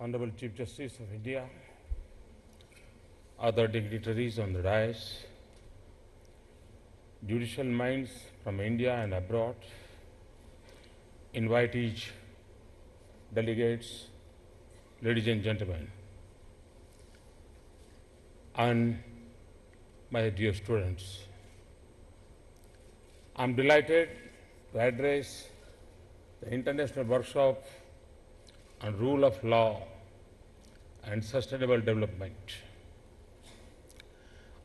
Honorable Chief Justice of India, other dignitaries on the dais, judicial minds from India and abroad, invitees, delegates, ladies and gentlemen, and my dear students. I'm delighted to address the International Workshop on Rule of Law and Sustainable Development.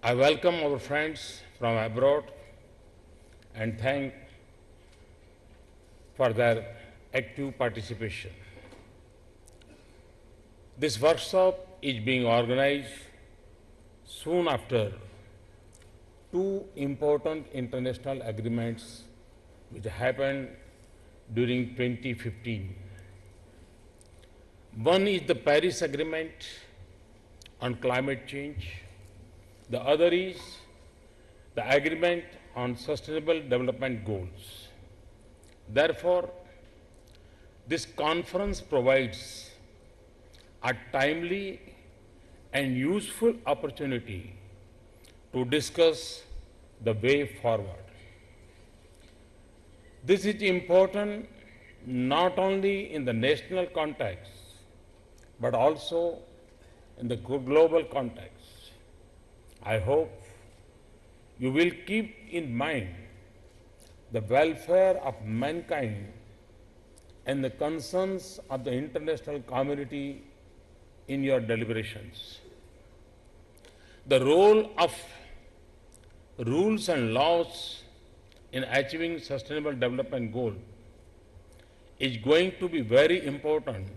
I welcome our friends from abroad and thank for their active participation. This workshop is being organized soon after two important international agreements which happened during 2015. One is the Paris Agreement on climate change. The other is the Agreement on Sustainable Development Goals. Therefore, this conference provides a timely and useful opportunity to discuss the way forward. This is important not only in the national context, but also in the global context. I hope you will keep in mind the welfare of mankind and the concerns of the international community in your deliberations. The role of rules and laws in achieving sustainable development goal is going to be very important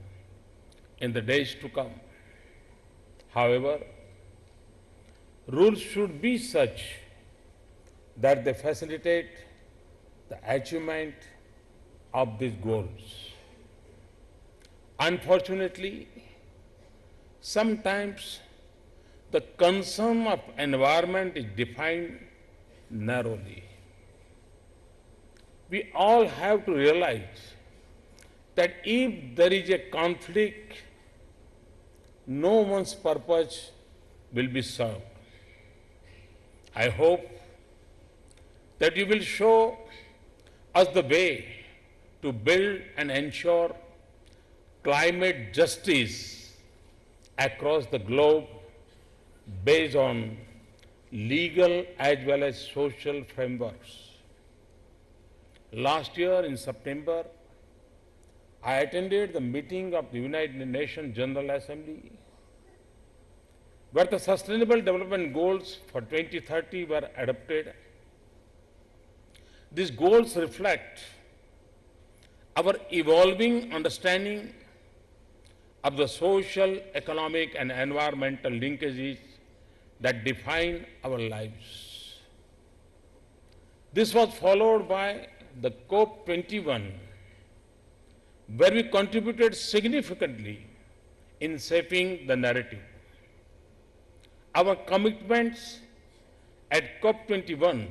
in the days to come. However, rules should be such that they facilitate the achievement of these goals. Unfortunately, sometimes the concern of environment is defined narrowly. We all have to realize that if there is a conflict, no one's purpose will be served. I hope that you will show us the way to build and ensure climate justice across the globe based on legal as well as social frameworks. Last year in September, I attended the meeting of the United Nations General Assembly, where the Sustainable Development Goals for 2030 were adopted. These goals reflect our evolving understanding of the social, economic, and environmental linkages that define our lives. This was followed by the COP21, where we contributed significantly in shaping the narrative. Our commitments at COP21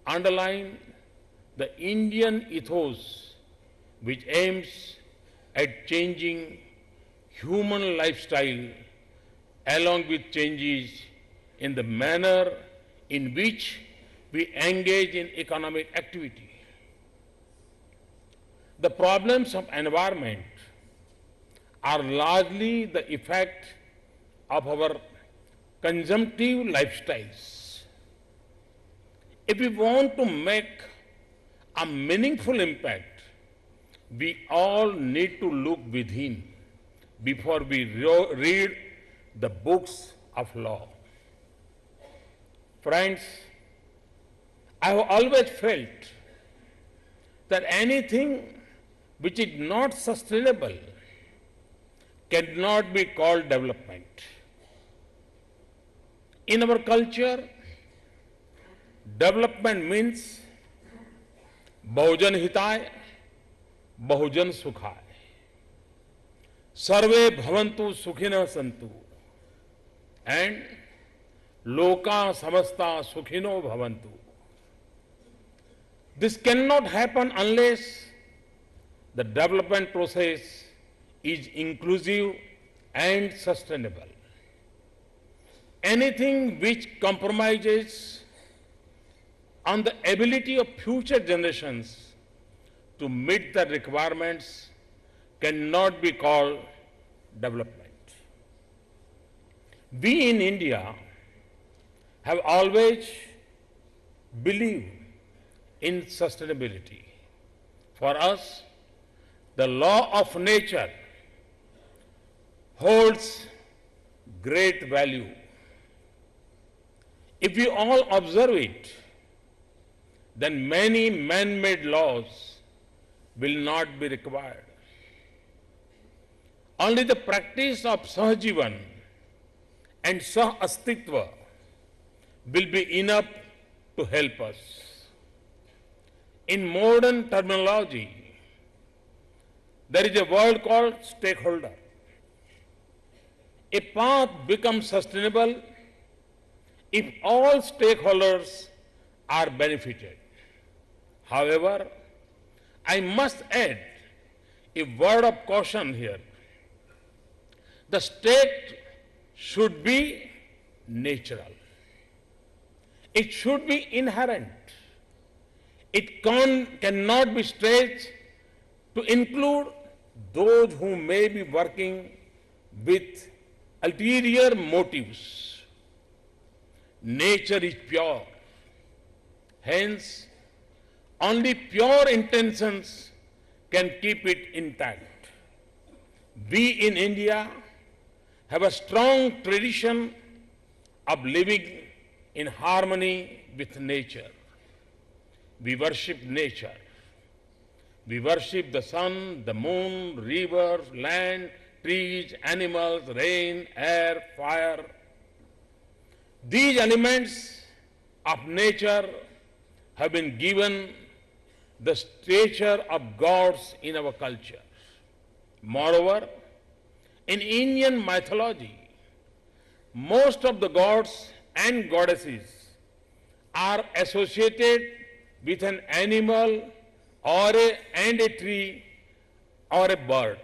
underline the Indian ethos, which aims at changing human lifestyle along with changes in the manner in which we engage in economic activity. The problems of environment are largely the effect of our consumptive lifestyles. If we want to make a meaningful impact, we all need to look within before we read the books of law. Friends, I have always felt that anything which is not sustainable cannot be called development. In our culture, development means Bahujan Hitay, Bahujan Sukhay. Sarve Bhavantu Sukhina Santu. And Loka Samasta Sukhino Bhavantu. This cannot happen unless the development process is inclusive and sustainable. Anything which compromises on the ability of future generations to meet the requirements cannot be called development. We in India have always believed in sustainability. For us, the law of nature holds great value. If we all observe it, then many man-made laws will not be required. Only the practice of Sahajivan and Sah-Astitva will be enough to help us. In modern terminology, there is a word called stakeholder. A path becomes sustainable if all stakeholders are benefited. However, I must add a word of caution here. The state should be natural. It should be inherent. It cannot be stretched to include those who may be working with ulterior motives. Nature is pure. Hence, only pure intentions can keep it intact. We in India have a strong tradition of living in harmony with nature. We worship nature. We worship the sun, the moon, rivers, land, trees, animals, rain, air, fire. These elements of nature have been given the stature of gods in our culture. Moreover, in Indian mythology, most of the gods and goddesses are associated with an animal and a tree or a bird.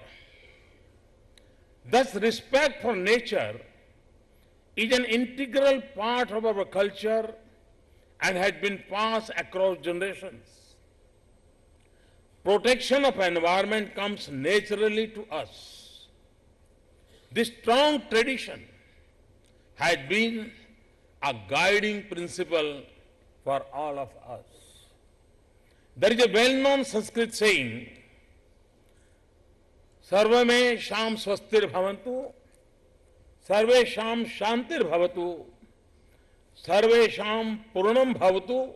Thus, respect for nature is an integral part of our culture and has been passed across generations. Protection of environment comes naturally to us. This strong tradition has been a guiding principle for all of us. There is a well-known Sanskrit saying, Sarva me sham swastir bhavantu, sarve sham shantir bhavatu, sarve sham purnam bhavatu,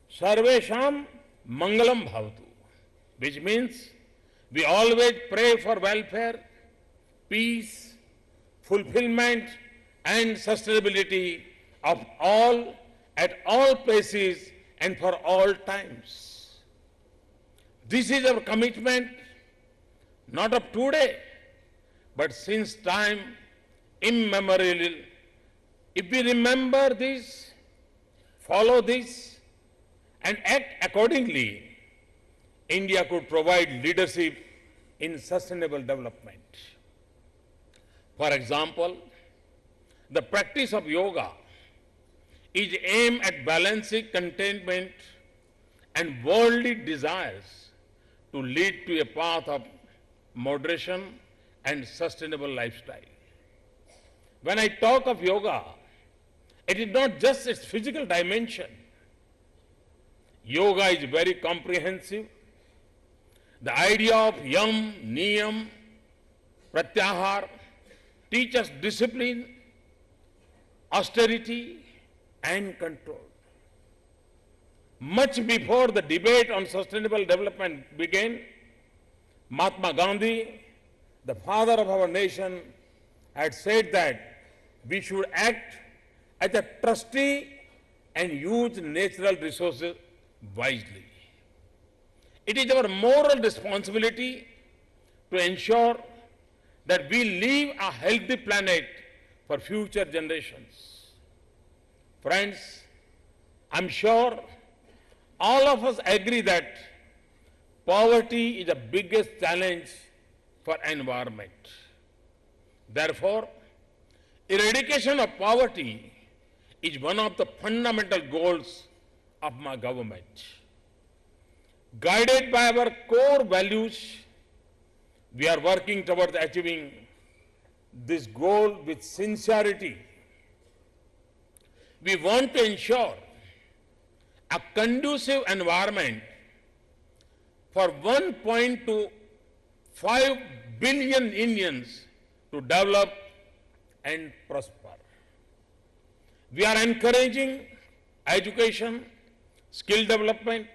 sarve sham mangalam bhavatu. Which means we always pray for welfare, peace, fulfillment and sustainability of all, at all places and for all times. This is our commitment, not of today, but since time immemorial. If we remember this, follow this, and act accordingly, India could provide leadership in sustainable development. For example, the practice of yoga is aimed at balancing contentment and worldly desires to lead to a path of moderation and sustainable lifestyle. When I talk of yoga, it is not just its physical dimension. Yoga is very comprehensive. The idea of yam, niyam, pratyahar teach us discipline, austerity, and control. Much before the debate on sustainable development began, Mahatma Gandhi, the father of our nation, had said that we should act as a trustee and use natural resources wisely. It is our moral responsibility to ensure that we leave a healthy planet for future generations. Friends, I'm sure all of us agree that poverty is the biggest challenge for environment. Therefore, eradication of poverty is one of the fundamental goals of my government. Guided by our core values, we are working towards achieving this goal with sincerity. We want to ensure a conducive environment for 1.25 billion Indians to develop and prosper. We are encouraging education, skill development,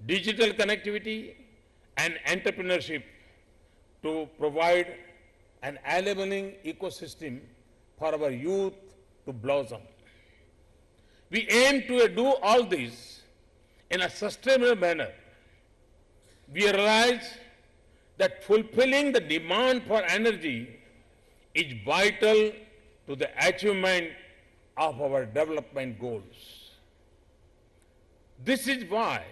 digital connectivity, and entrepreneurship to provide an enabling ecosystem for our youth to blossom. We aim to do all this in a sustainable manner. We realize that fulfilling the demand for energy is vital to the achievement of our development goals. This is why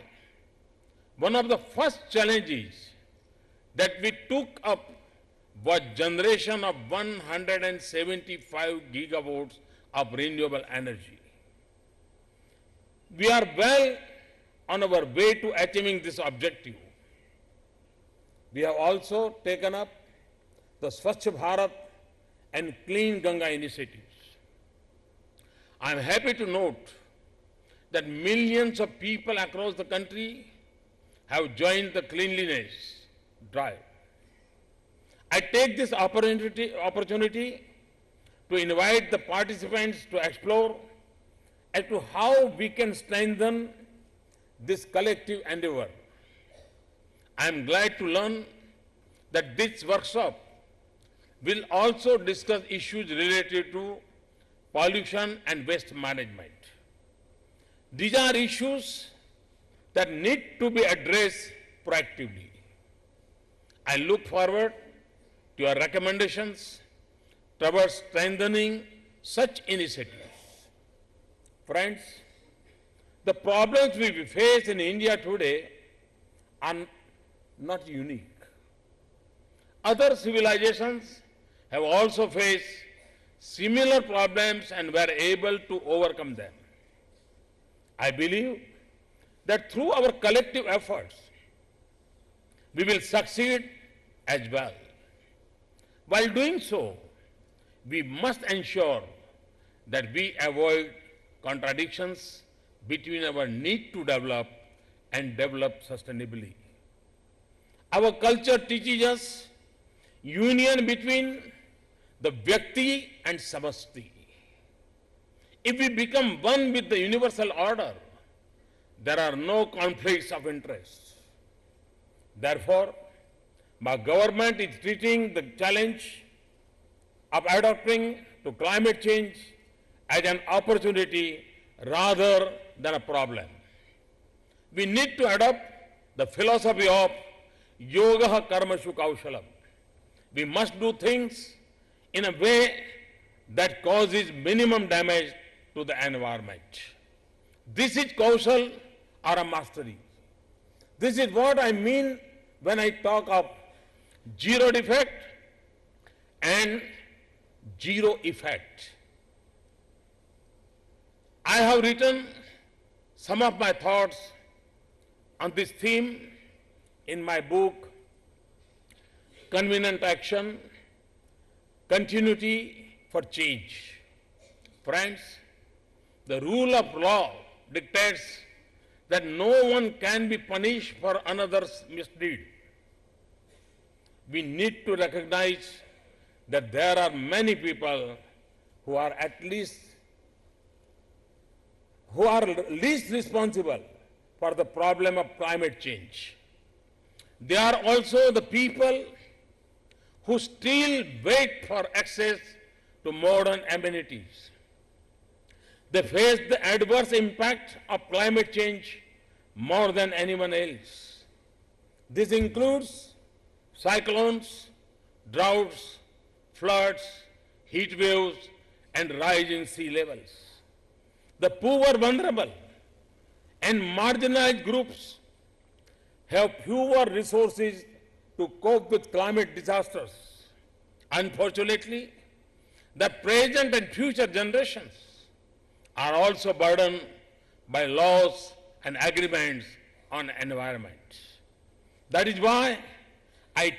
one of the first challenges that we took up was generation of 175 gigawatts of renewable energy. We are well on our way to achieving this objective. We have also taken up the Swachh Bharat and Clean Ganga initiatives. I am happy to note that millions of people across the country have joined the cleanliness drive. I take this opportunity to invite the participants to explore as to how we can strengthen this collective endeavor. I am glad to learn that this workshop will also discuss issues related to pollution and waste management. These are issues that need to be addressed proactively. I look forward to your recommendations towards strengthening such initiatives. Friends, the problems we face in India today are not unique. Other civilizations have also faced similar problems and were able to overcome them. I believe that through our collective efforts, we will succeed as well. While doing so, we must ensure that we avoid contradictions between our need to develop and develop sustainably. Our culture teaches us union between the Vyakti and Samasti. If we become one with the universal order, there are no conflicts of interest. Therefore, my government is treating the challenge of adapting to climate change as an opportunity rather than a problem. We need to adopt the philosophy of yoga karmashu kaushalam. We must do things in a way that causes minimum damage to the environment. This is kaushal or a mastery. This is what I mean when I talk of zero defect and zero effect. I have written some of my thoughts on this theme in my book, Convenient Action, Continuity for Change. Friends, the rule of law dictates that no one can be punished for another's misdeed. We need to recognize that there are many people who are least responsible for the problem of climate change. They are also the people who still wait for access to modern amenities. They face the adverse impact of climate change more than anyone else. This includes cyclones, droughts, floods, heat waves, and rising sea levels. The poor, vulnerable, and marginalized groups have fewer resources to cope with climate disasters. Unfortunately, the present and future generations are also burdened by laws and agreements on environment. That is why I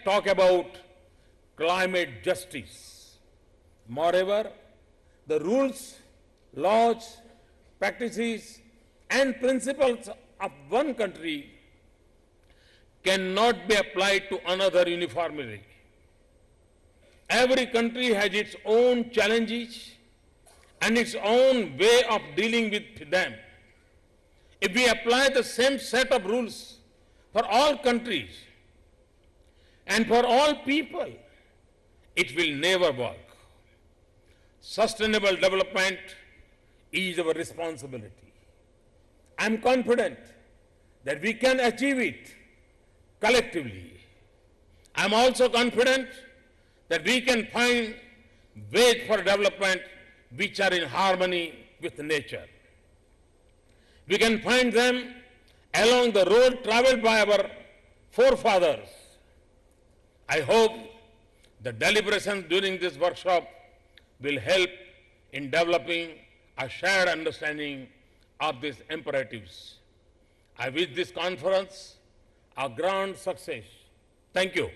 talk about climate justice. Moreover, the rules, laws, practices, and principles of one country cannot be applied to another uniformly. Every country has its own challenges and its own way of dealing with them. If we apply the same set of rules for all countries and for all people, it will never work. Sustainable development is our responsibility. I am confident that we can achieve it collectively. I am also confident that we can find ways for development which are in harmony with nature. We can find them along the road traveled by our forefathers. I hope the deliberations during this workshop will help in developing a shared understanding of these imperatives. I wish this conference a grand success. Thank you.